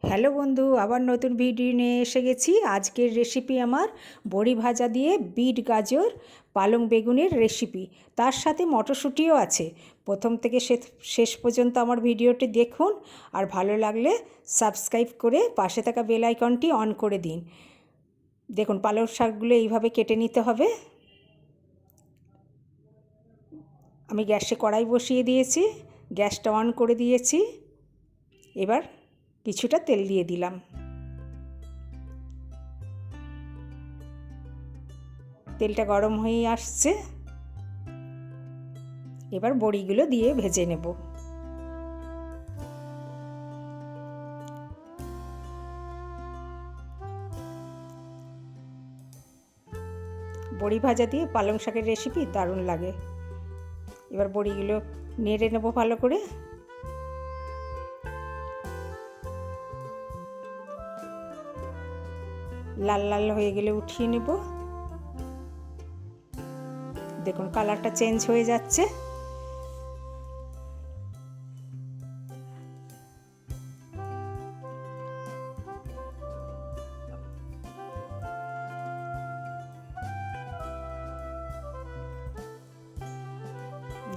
Hello বন্ধু, আবার নতুন ভিডিও নিয়ে এসে গেছি। আজকের রেসিপি আমার বড়ি ভাজা দিয়ে বিট গাজর পালং বেগুনের রেসিপি। তার সাথে মটরশুঁটিও আছে। প্রথম থেকে শেষ পর্যন্ত আমার ভিডিওটি দেখুন, আর ভালো লাগলে সাবস্ক্রাইব করে পাশে থাকা বেল আইকনটি অন করে দিন। দেখুন, পালং শাকগুলো এইভাবে কেটে নিতে হবে। আমি গ্যাসে কড়াই বসিয়ে দিয়েছি, গ্যাসটা অন করে দিয়েছি। এবার কিছুটা তেল দিয়ে দিলাম। তেলটা গরম হয়ে আসছে, এবার বড়িগুলো দিয়ে ভেজে নেব। বড়ি ভাজা দিয়ে পালং শাকের রেসিপি দারুণ লাগে। এবার বড়িগুলো নেড়ে নেব ভালো করে। লাল লাল হয়ে গেলে উঠিয়ে নেব। দেখুন, কালারটা চেঞ্জ হয়ে যাচ্ছে।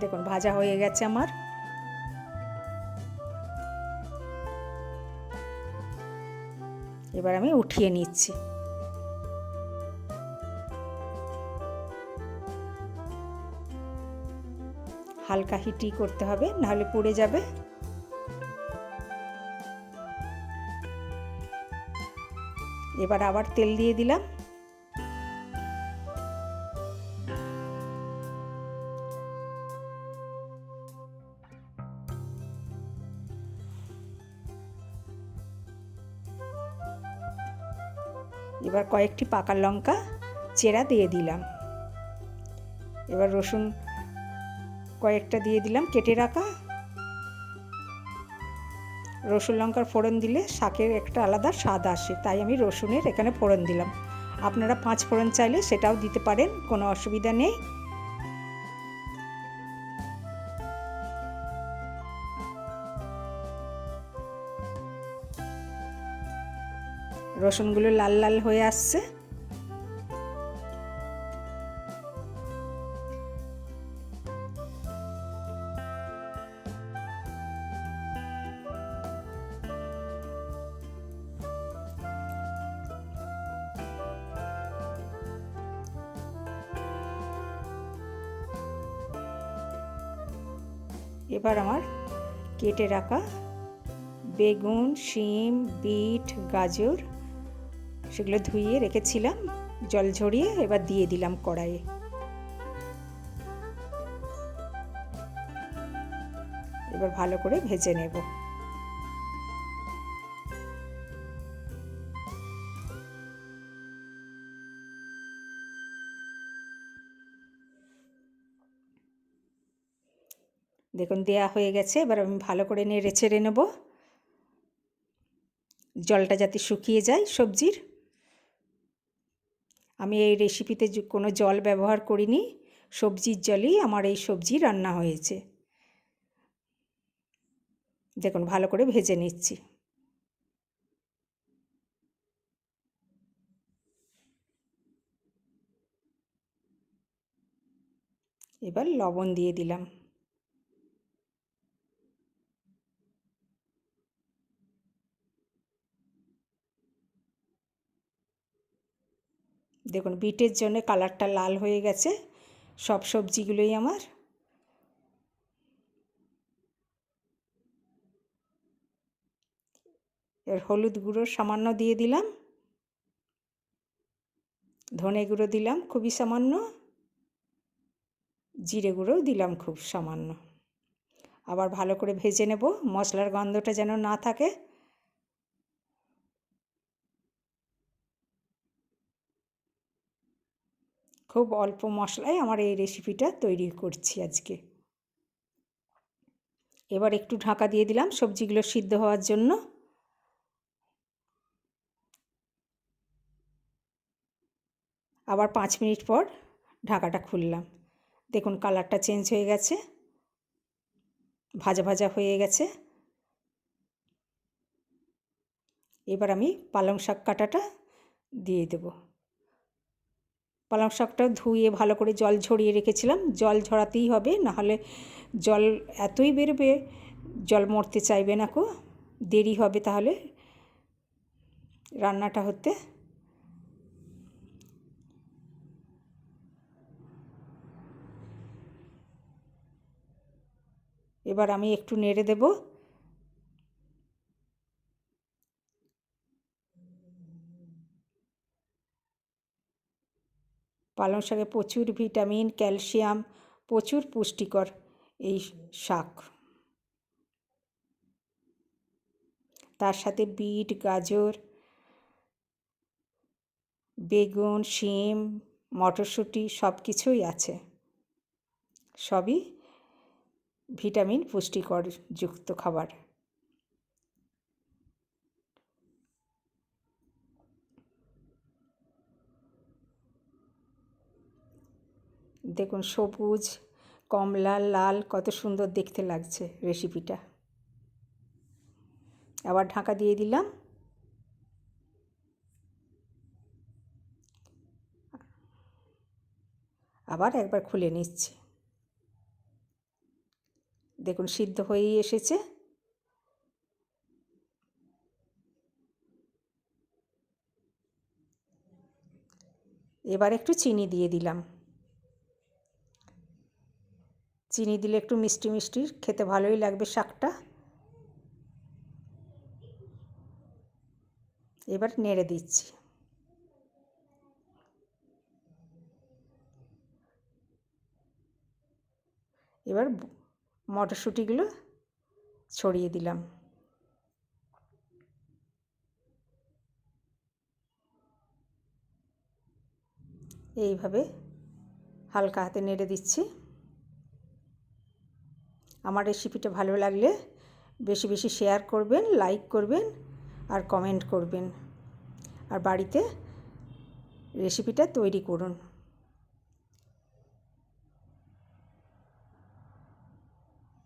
দেখুন, ভাজা হয়ে গেছে আমার। এবার আমি উঠিয়ে নিচ্ছি। হালকা হিটই করতে হবে, নাহলে পুড়ে যাবে। এবার আবার তেল দিয়ে দিলাম। এবার কয়েকটি পাকা লঙ্কা চেরা দিয়ে দিলাম। এবার রসুন কয়েকটা দিয়ে দিলাম কেটে রাখা। রসুন লঙ্কার ফোড়ন দিলে শাকের একটা আলাদা স্বাদ আসে, তাই আমি রসুনের এখানে ফোড়ন দিলাম। আপনারা 5 ফোড়ন চাইলে সেটাও দিতে পারেন, কোনো অসুবিধা নেই। রসুনগুলো লাল লাল হয়ে আসছে। এবার আমার কেটে রাখা বেগুন, শিম, বিট, গাজর সেগুলো ধুইয়ে রেখেছিলাম জল ঝরিয়ে, এবার দিয়ে দিলাম কড়াইয়ে। এবার ভালো করে ভেজে নেব। দেখুন, দেয়া হয়ে গেছে। এবার আমি ভালো করে নেড়ে চেড়ে নেব, জলটা যাতে শুকিয়ে যায় সবজির। আমি এই রেসিপিতে কোনো জল ব্যবহার করিনি, সবজির জলেই আমার এই সবজি রান্না হয়েছে। দেখুন, ভালো করে ভেজে নিচ্ছি। এবার লবণ দিয়ে দিলাম। দেখুন, বিটের জন্য কালারটা লাল হয়ে গেছে সব সবজিগুলোই আমার। এর হলুদ গুঁড়ো সামান্য দিয়ে দিলাম, ধনে গুঁড়ো দিলাম খুবই সামান্য, জিরে গুঁড়োও দিলাম খুব সামান্য। আবার ভালো করে ভেজে নেব, মশলার গন্ধটা যেন না থাকে। খুব অল্প মশলায় আমার এই রেসিপিটা তৈরি করছি আজকে। এবার একটু ঢাকা দিয়ে দিলাম সবজিগুলো সিদ্ধ হওয়ার জন্য। আবার 5 মিনিট পর ঢাকাটা খুললাম। দেখুন, কালারটা চেঞ্জ হয়ে গেছে, ভাজা ভাজা হয়ে গেছে। এবার আমি পালং শাক কাটাটা দিয়ে দেব। পালং শাকটা ধুয়ে ভালো করে জল ঝরিয়ে রেখেছিলাম, জল ঝরাতেই হবে, নাহলে জল এতই বেরোবে, জল মরতে চাইবে না কো, দেরি হবে তাহলে রান্নাটা হতে। এবার আমি একটু নেড়ে দেব। পালং শাকে প্রচুর ভিটামিন, ক্যালসিয়াম, প্রচুর পুষ্টিকর এই শাক। তার সাথে বিট, গাজর, বেগুন, শিম, মটরশুঁটি সব কিছুই আছে। সবই ভিটামিন পুষ্টিকর যুক্ত খাবার। দেখুন সবুজ, কমলা, লাল কত সুন্দর দেখতে লাগছে রেসিপিটা। আবার ঢাকা দিয়ে দিলাম। আবার একবার খুলে নিচ্ছি। দেখুন সিদ্ধ হয়েই এসেছে। এবার একটু চিনি দিয়ে দিলাম। চিনি দিলে একটু মিষ্টি মিষ্টি খেতে ভালোই লাগবে শাকটা। এবার নেড়ে দিচ্ছি। এবার মটরশুঁটিগুলো ছড়িয়ে দিলাম। এইভাবে হালকা হাতে নেড়ে দিচ্ছি। আমার রেসিপিটা ভালো লাগলে বেশি বেশি শেয়ার করবেন, লাইক করবেন আর কমেন্ট করবেন, আর বাড়িতে রেসিপিটা তৈরি করুন।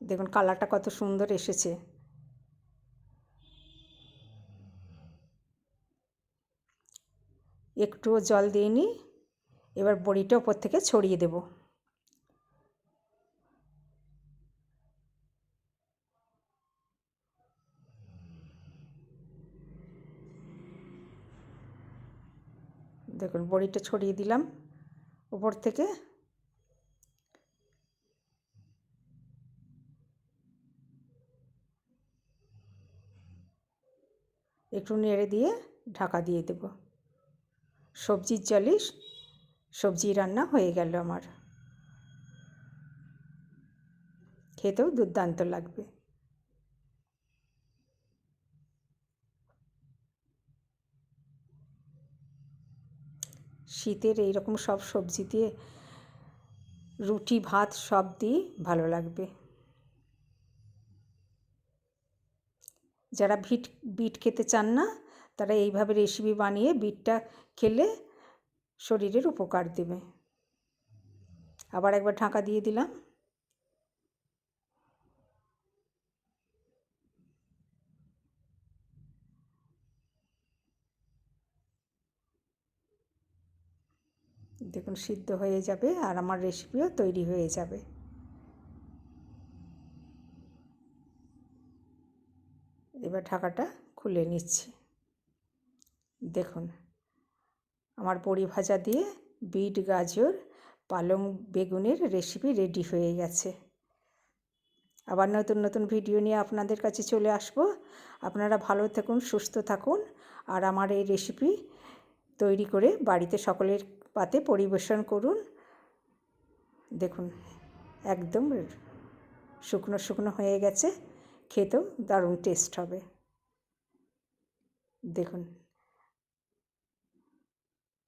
দেখুন কালারটা কত সুন্দর এসেছে। একটুও জল দিইনি। এবার বড়িটা ওপর থেকে ছড়িয়ে দেব। দেখুন বড়িটা ছড়িয়ে দিলাম ওপর থেকে। একটু নেড়ে দিয়ে ঢাকা দিয়ে দেব। সবজির জলে সবজি রান্না হয়ে গেল আমার। খেতেও দুর্দান্ত লাগবে। শীতের এইরকম সব সবজি দিয়ে রুটি ভাত সব দিয়েই ভালো লাগবে। যারা বিট খেতে চান না, তারা এইভাবে রেসিপি বানিয়ে বিটটা খেলে শরীরের উপকার দেবে। আবার একবার ঢাকা দিয়ে দিলাম। দেখুন সিদ্ধ হয়ে যাবে আর আমার রেসিপিও তৈরি হয়ে যাবে। এবার ঢাকাটা খুলে নিচ্ছি। দেখুন আমার বড়ি ভাজা দিয়ে বিট, গাজর, পালং বেগুনের রেসিপি রেডি হয়ে গেছে। আবার নতুন নতুন ভিডিও নিয়ে আপনাদের কাছে চলে আসব। আপনারা ভালো থাকুন, সুস্থ থাকুন, আর আমার এই রেসিপি তৈরি করে বাড়িতে সকলের পাতে পরিবেশন করুন। দেখুন একদম শুকনো শুকনো হয়ে গেছে, খেতেও দারুণ টেস্ট হবে। দেখুন।